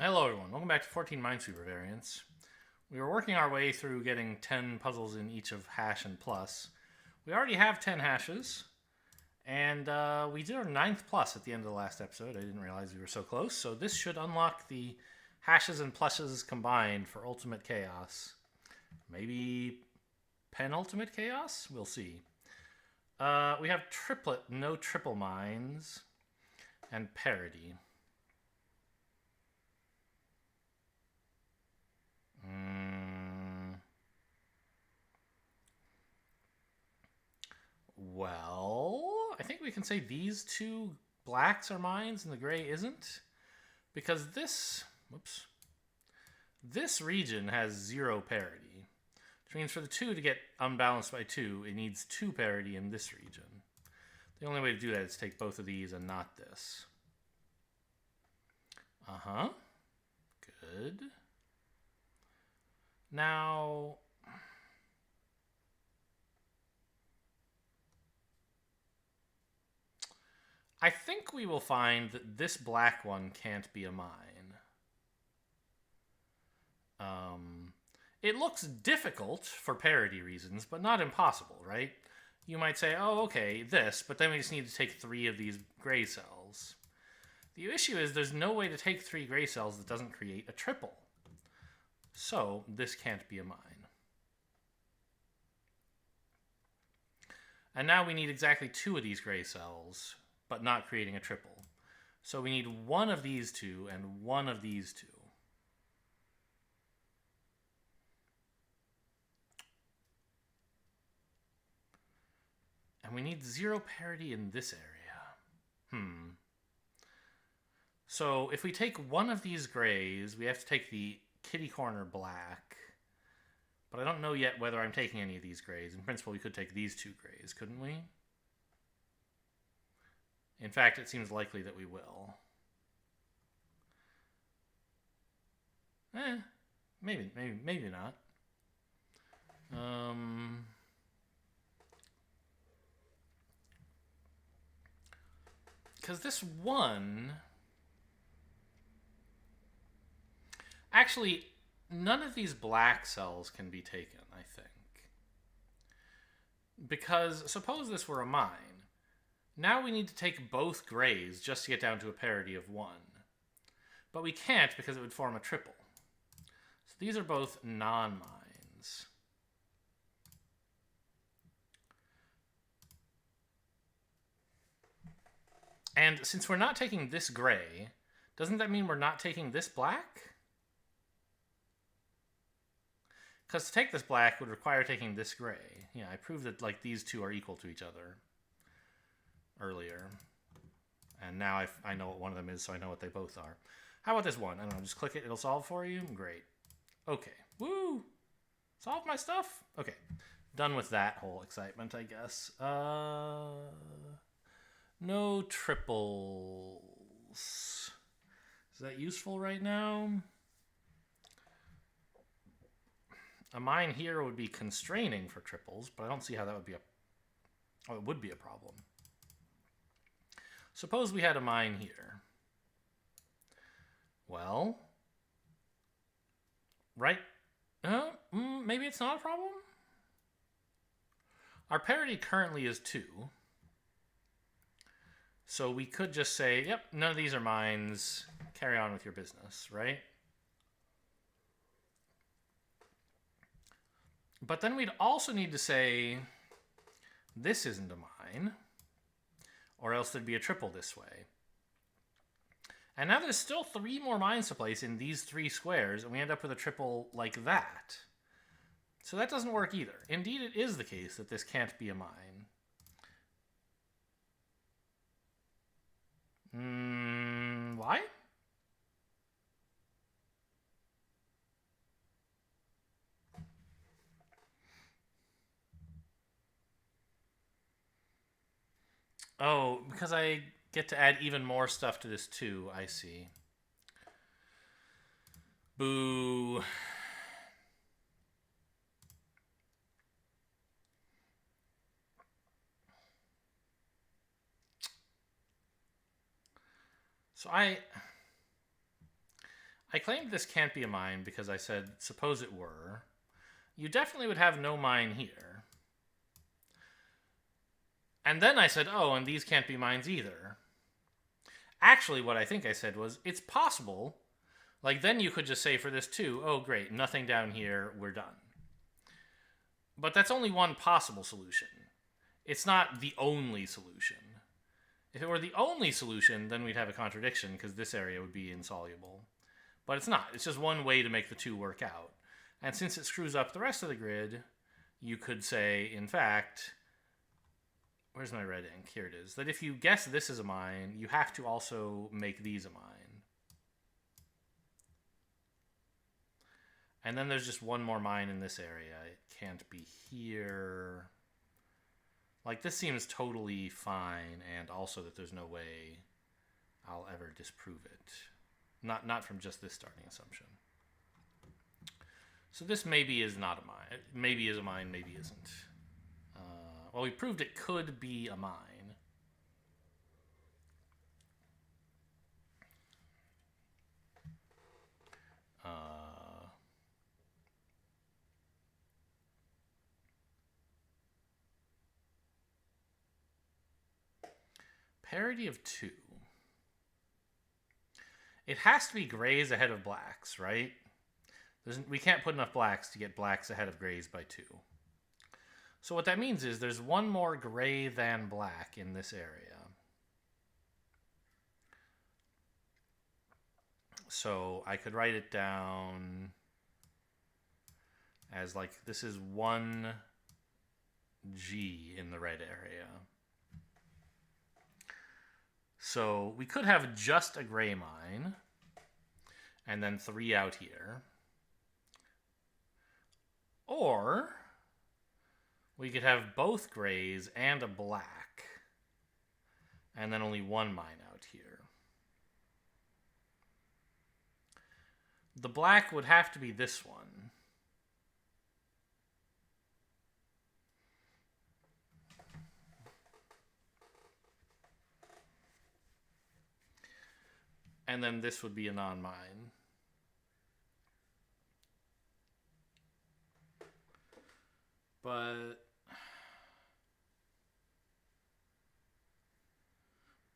Hello everyone, welcome back to 14 Minesweeper Variants. We were working our way through getting 10 puzzles in each of hash and plus. We already have 10 hashes, and we did our 9th plus at the end of the last episode. I didn't realize we were so close, so this should unlock the hashes and pluses combined for ultimate chaos. Maybe penultimate chaos? We'll see. We have triplet, no triple mines, and parity. Well, I think we can say these two blacks are mines and the gray isn't. Because this region has 0 parity. Which means for the 2 to get unbalanced by 2, it needs 2 parity in this region. The only way to do that is take both of these and not this. Good. Now, I think we will find that this black one can't be a mine. It looks difficult for parity reasons, but not impossible, right? You might say, oh, okay, this, but then we just need to take 3 of these gray cells. The issue is there's no way to take 3 gray cells that doesn't create a triple. So this can't be a mine. And now we need exactly 2 of these gray cells, but not creating a triple. So we need 1 of these 2 and 1 of these 2. And we need 0 parity in this area. So if we take 1 of these grays, we have to take the kitty corner black. But I don't know yet whether I'm taking any of these grays. In principle, we could take these 2 grays, couldn't we? In fact, it seems likely that we will. Maybe not. Because this one... Actually, none of these black cells can be taken, I think. Because suppose this were a mine. Now we need to take both grays just to get down to a parity of 1. But we can't because it would form a triple. So these are both non-mines. And since we're not taking this gray, doesn't that mean we're not taking this black? Because to take this black would require taking this gray. Yeah, I proved that like these 2 are equal to each other earlier. And now I know what one of them is, so I know what they both are. How about this one? I don't know, just click it, it'll solve for you? Great. Okay. Woo! Solve my stuff? Okay. Done with that whole excitement, I guess. No triples. Is that useful right now? A mine here would be constraining for triples, but I don't see how that would be a... Oh, it would be a problem. Suppose we had a mine here. Well... Right? Maybe it's not a problem? Our parity currently is 2. So we could just say, yep, none of these are mines. Carry on with your business, right? But then we'd also need to say, this isn't a mine, or else there'd be a triple this way. And now there's still 3 more mines to place in these 3 squares, and we end up with a triple like that. So that doesn't work either. Indeed, it is the case that this can't be a mine. Why? Oh, because I get to add even more stuff to this too, I see. Boo. So I I claimed this can't be a mine because I said, suppose it were. You definitely would have no mine here. And then I said, oh, and these can't be mines either. Actually, what I think I said was, it's possible. Like, then you could just say for this too, oh, great, nothing down here, we're done. But that's only one possible solution. It's not the only solution. If it were the only solution, then we'd have a contradiction because this area would be insoluble. But it's not. It's just one way to make the two work out. And since it screws up the rest of the grid, you could say, in fact, where's my red ink? Here it is. That if you guess this is a mine, you have to also make these a mine. And then there's just one more mine in this area. It can't be here. Like, this seems totally fine, and also that there's no way I'll ever disprove it. Not from just this starting assumption. So this maybe is not a mine. Maybe is a mine, maybe isn't. Well, we proved it could be a mine. Parity of 2. It has to be grays ahead of blacks, right? We can't put enough blacks to get blacks ahead of grays by 2. So what that means is there's one more gray than black in this area. So I could write it down as like, this is 1G in the red area. So we could have just a gray mine, and then 3 out here. Or we could have both grays and a black, and then only 1 mine out here. The black would have to be this one. And then this would be a non-mine. But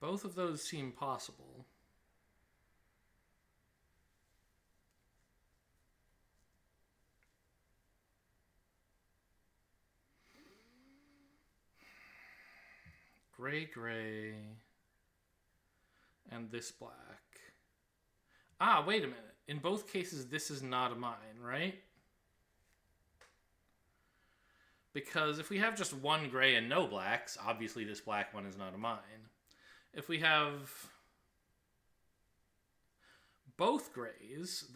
both of those seem possible. Gray, gray, and this black. Ah, wait a minute. In both cases, this is not a mine, right? Because if we have just one gray and no blacks, obviously this black one is not a mine. If we have both grays,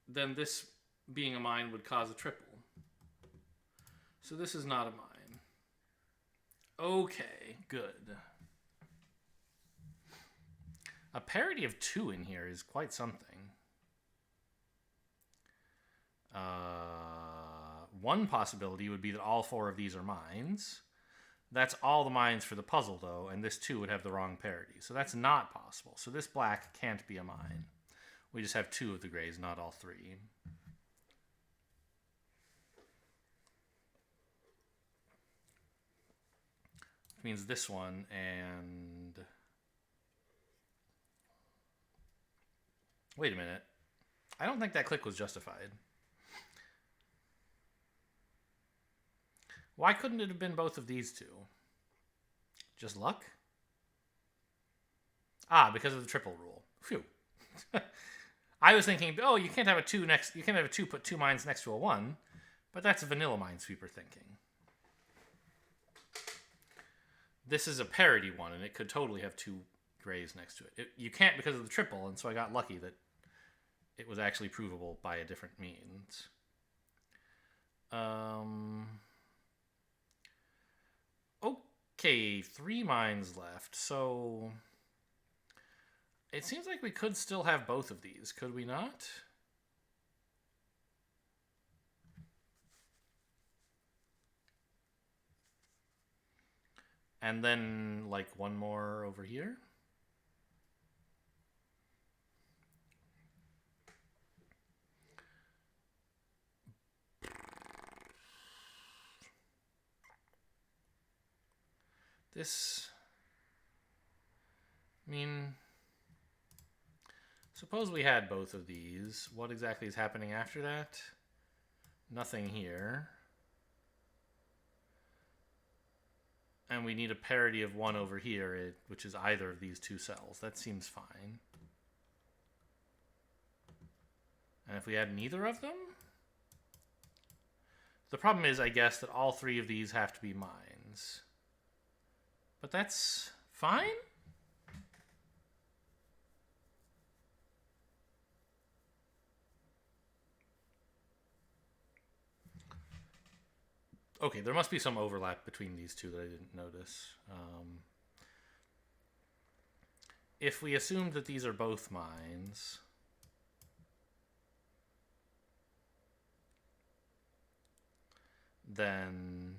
then this being a mine would cause a triple. So this is not a mine. Okay, good. A parity of 2 in here is quite something. One possibility would be that all 4 of these are mines. That's all the mines for the puzzle, though, and this 2 would have the wrong parity. So that's not possible. So this black can't be a mine. We just have 2 of the grays, not all 3. Which means this one and... Wait a minute. I don't think that click was justified. Why couldn't it have been both of these 2? Just luck? Ah, because of the triple rule. Phew. I was thinking, oh, you can't have a 2 next. You can't have a 2 put 2 mines next to a 1, but that's a vanilla Minesweeper thinking. This is a parity one, and it could totally have 2 grays next to it. You can't because of the triple, and so I got lucky that it was actually provable by a different means. Okay, 3 mines left, so it seems like we could still have both of these, could we not? And then, like, one more over here. This... I mean... Suppose we had both of these. What exactly is happening after that? Nothing here. And we need a parity of 1 over here, which is either of these two cells. That seems fine. And if we had neither of them? The problem is, I guess, that all 3 of these have to be mines. But that's fine? Okay, there must be some overlap between these two that I didn't notice. If we assume that these are both mines, then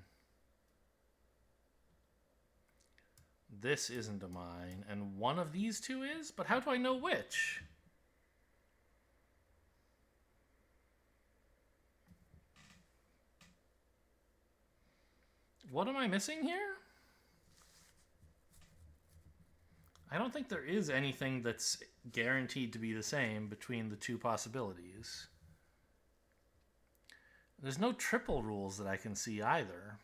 this isn't a mine, and one of these two is? But how do I know which? What am I missing here? I don't think there is anything that's guaranteed to be the same between the two possibilities. There's no triple rules that I can see either.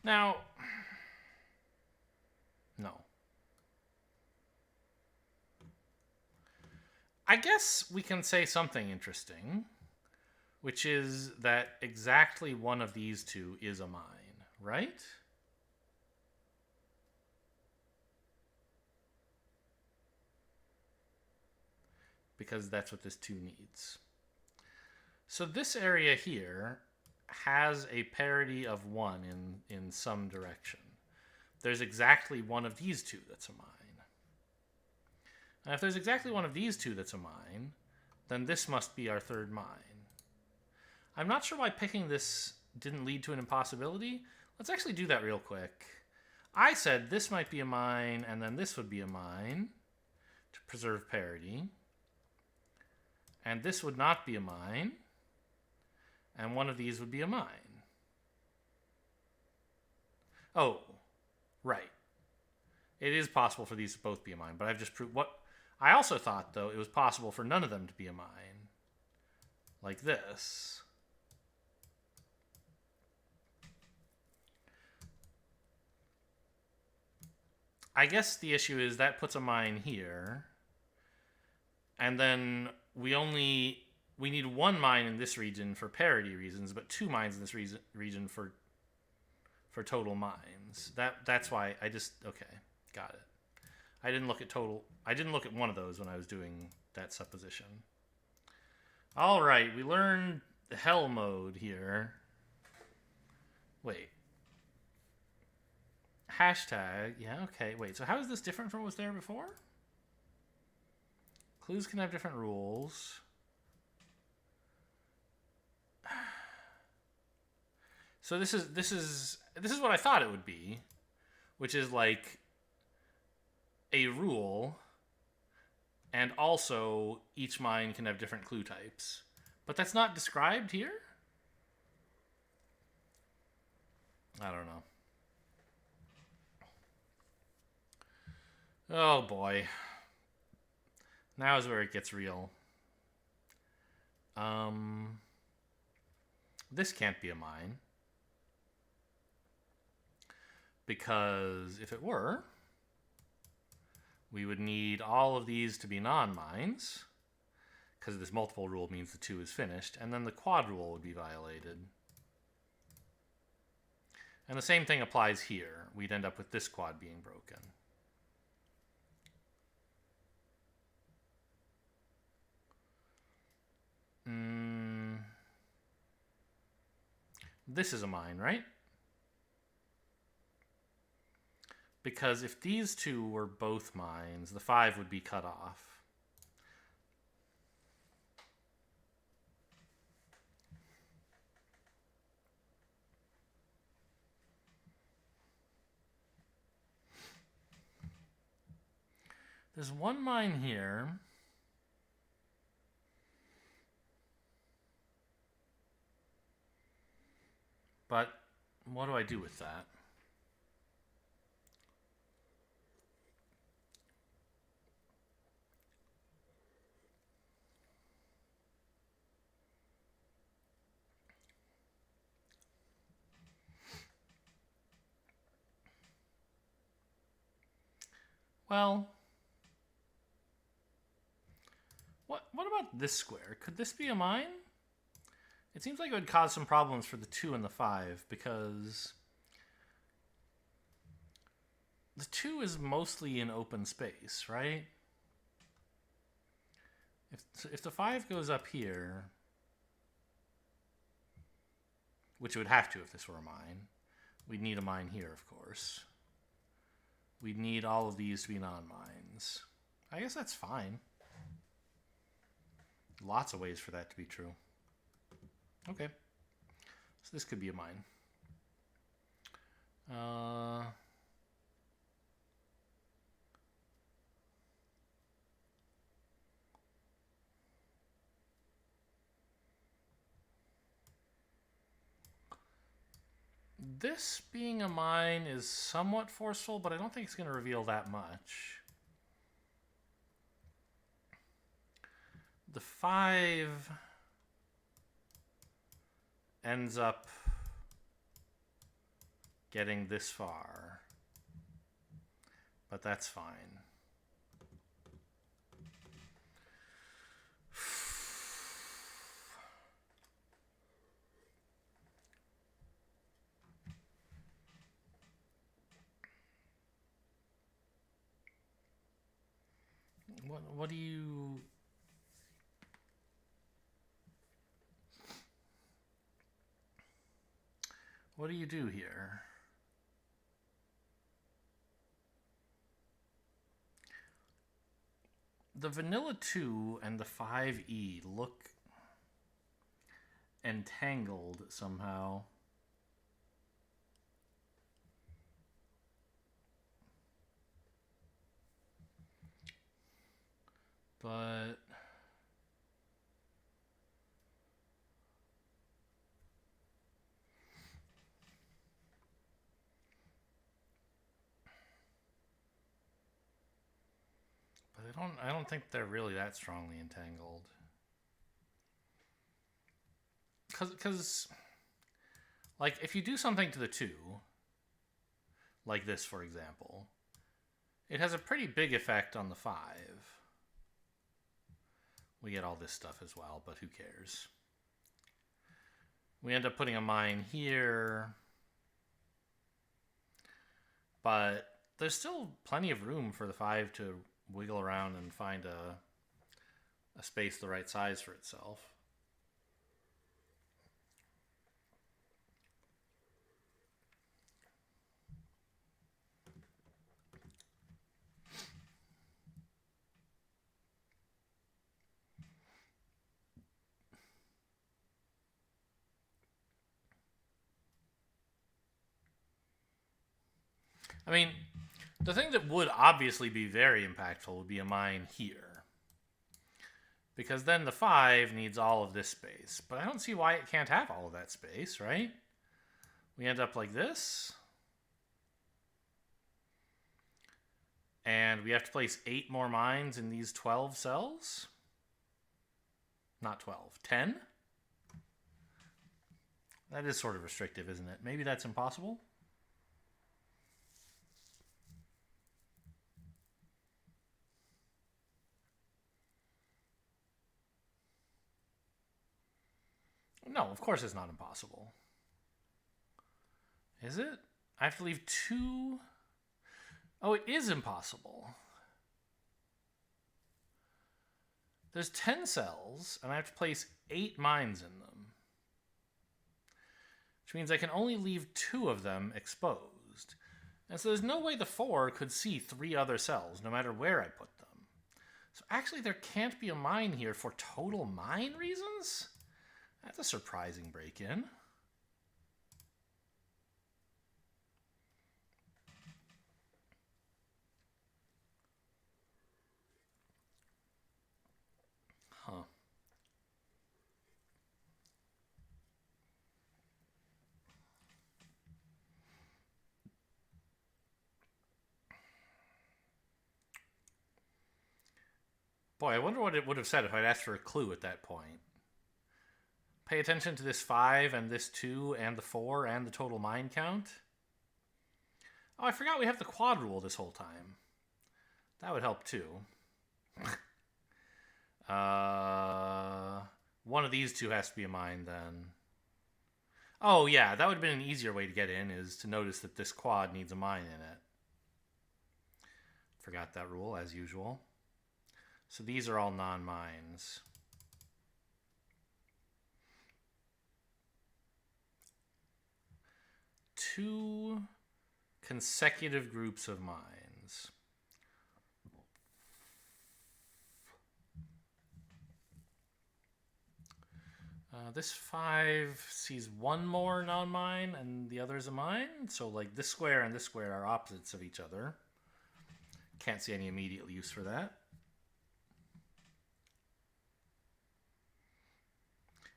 Now, no. I guess we can say something interesting, which is that exactly one of these two is a mine, right? Because that's what this 2 needs. So this area here has a parity of 1 in some direction. There's exactly one of these two that's a mine. And if there's exactly one of these two that's a mine, then this must be our 3rd mine. I'm not sure why picking this didn't lead to an impossibility. Let's actually do that real quick. I said this might be a mine, and then this would be a mine to preserve parity. And this would not be a mine. And one of these would be a mine. Oh, right. It is possible for these to both be a mine, but I've just proved what... I also thought, though, it was possible for none of them to be a mine. Like this. I guess the issue is that puts a mine here. And then we need 1 mine in this region for parity reasons, but 2 mines in this region for total mines. That's why I just... Okay, got it. I didn't look at one of those when I was doing that supposition. All right, we learned hell mode here. Wait. Hashtag. Yeah, okay. Wait, so how is this different from what was there before? Clues can have different rules. So this is what I thought it would be, which is like a rule, and also each mine can have different clue types. But that's not described here? I don't know. Oh boy. Now is where it gets real. This can't be a mine. Because if it were, we would need all of these to be non-mines, because this multiple rule means the 2 is finished, and then the quad rule would be violated. And the same thing applies here. We'd end up with this quad being broken. This is a mine, right? Because if these two were both mines, the 5 would be cut off. There's one mine here. But what do I do with that? Well, what about this square? Could this be a mine? It seems like it would cause some problems for the 2 and the 5 because the 2 is mostly in open space, right? If the 5 goes up here, which it would have to if this were a mine, we'd need a mine here, of course. We'd need all of these to be non-mines. I guess that's fine. Lots of ways for that to be true. Okay. So this could be a mine. This being a mine is somewhat forceful, but I don't think it's going to reveal that much. The 5 ends up getting this far, but that's fine. What do you... What do you do here? The vanilla 2 and the 5e look entangled somehow. But I don't think they're really that strongly entangled. Cuz like if you do something to the 2, like this for example, it has a pretty big effect on the 5. We get all this stuff as well, but who cares? We end up putting a mine here. But there's still plenty of room for the 5 to wiggle around and find a space the right size for itself. I mean, the thing that would obviously be very impactful would be a mine here. Because then the 5 needs all of this space. But I don't see why it can't have all of that space, right? We end up like this. And we have to place 8 more mines in these 12 cells. Not 12, 10? That is sort of restrictive, isn't it? Maybe that's impossible? No, of course it's not impossible. Is it? I have to leave 2... Oh, it is impossible. There's 10 cells, and I have to place 8 mines in them. Which means I can only leave 2 of them exposed. And so there's no way the 4 could see 3 other cells, no matter where I put them. So actually there can't be a mine here for total mine reasons? That's a surprising break-in. Boy, I wonder what it would have said if I'd asked for a clue at that point. Pay attention to this 5 and this 2 and the 4 and the total mine count. Oh, I forgot we have the quad rule this whole time. That would help too. One of these two has to be a mine then. Oh yeah, that would have been an easier way to get in, is to notice that this quad needs a mine in it. Forgot that rule, as usual. So these are all non-mines. Two consecutive groups of mines. This 5 sees one more non-mine and the other is a mine. So like this square and this square are opposites of each other. Can't see any immediate use for that.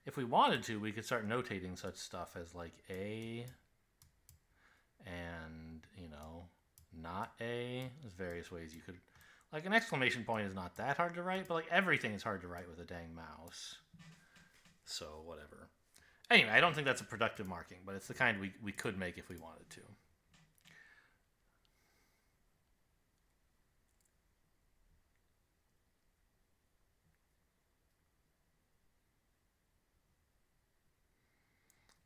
If we wanted to, we could start notating such stuff as like A and, you know, not A. There's various ways you could... Like an exclamation point is not that hard to write, but like everything is hard to write with a dang mouse. So, whatever. Anyway, I don't think that's a productive marking, but it's the kind we could make if we wanted to.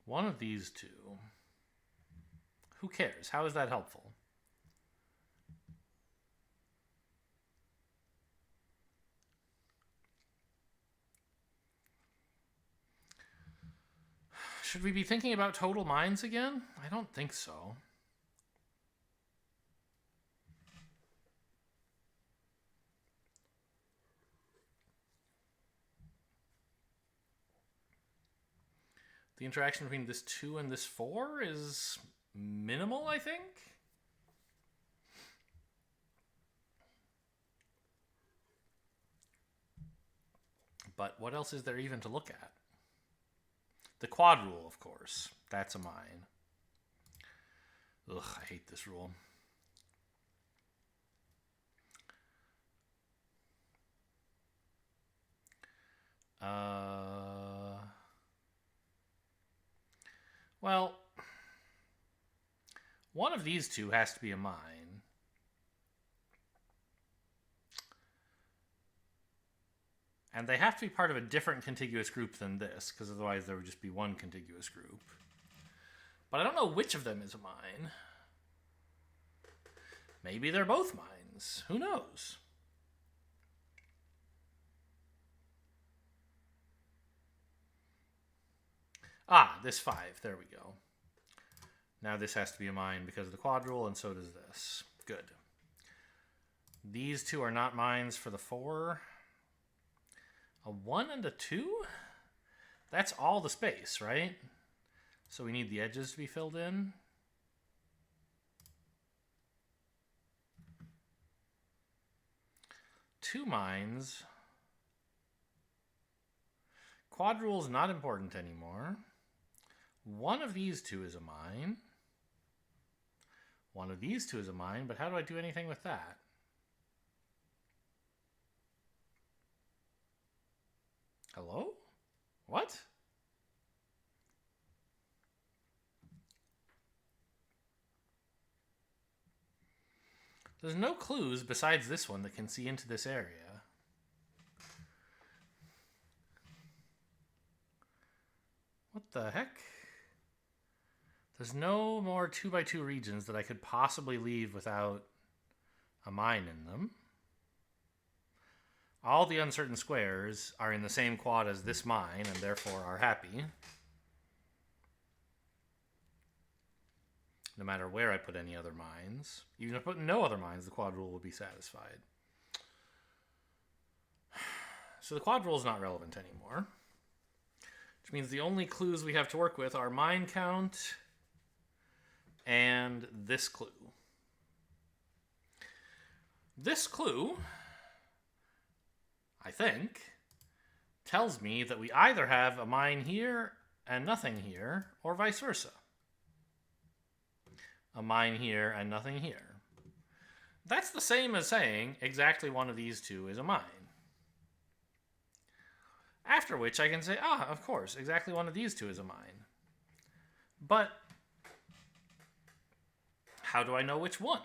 One of these two. Who cares? How is that helpful? Should we be thinking about total mines again? I don't think so. The interaction between this 2 and this 4 is minimal, I think. But what else is there even to look at? The quad rule, of course. That's a mine. Ugh, I hate this rule. Well, one of these two has to be a mine. And they have to be part of a different contiguous group than this, because otherwise there would just be one contiguous group. But I don't know which of them is a mine. Maybe they're both mines. Who knows? Ah, this 5. There we go. Now this has to be a mine because of the quad rule, and so does this. Good. These two are not mines for the 4. A 1 and a 2? That's all the space, right? So we need the edges to be filled in. Two mines. Quad rule is not important anymore. One of these two is a mine. One of these two is a mine, but how do I do anything with that? Hello? What? There's no clues besides this one that can see into this area. What the heck? There's no more 2x2 regions that I could possibly leave without a mine in them. All the uncertain squares are in the same quad as this mine and therefore are happy. No matter where I put any other mines. Even if I put no other mines, the quad rule will be satisfied. So the quad rule is not relevant anymore. Which means the only clues we have to work with are mine count and this clue. This clue, I think, tells me that we either have a mine here and nothing here, or vice versa. A mine here and nothing here. That's the same as saying exactly one of these two is a mine. After which I can say, of course, exactly one of these two is a mine. But how do I know which one?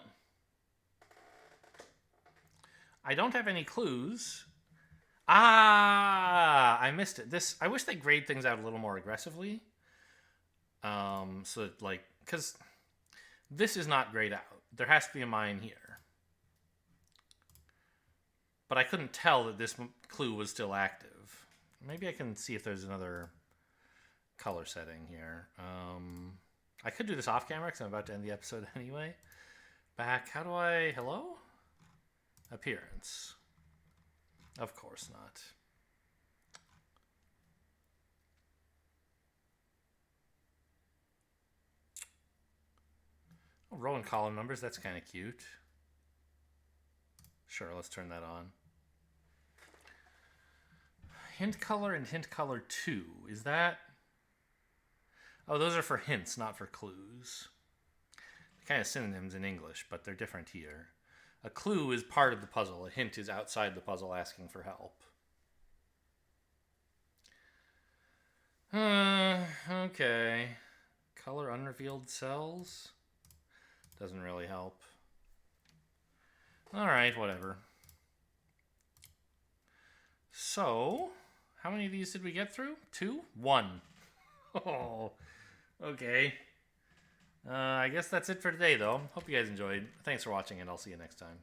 I don't have any clues. I missed it. I wish they grade things out a little more aggressively. So that, like, because this is not grayed out. There has to be a mine here. But I couldn't tell that this clue was still active. Maybe I can see if there's another color setting here. I could do this off camera because I'm about to end the episode anyway. Back, how do I... Hello? Appearance. Of course not. Oh, row and column numbers, that's kind of cute. Sure, let's turn that on. Hint color and hint color 2. Is that... Oh, those are for hints, not for clues. Kind of synonyms in English, but they're different here. A clue is part of the puzzle. A hint is outside the puzzle asking for help. Okay. Color unrevealed cells? Doesn't really help. Alright, whatever. So, how many of these did we get through? 2? 1. Oh, okay. I guess that's it for today, though. Hope you guys enjoyed. Thanks for watching, and I'll see you next time.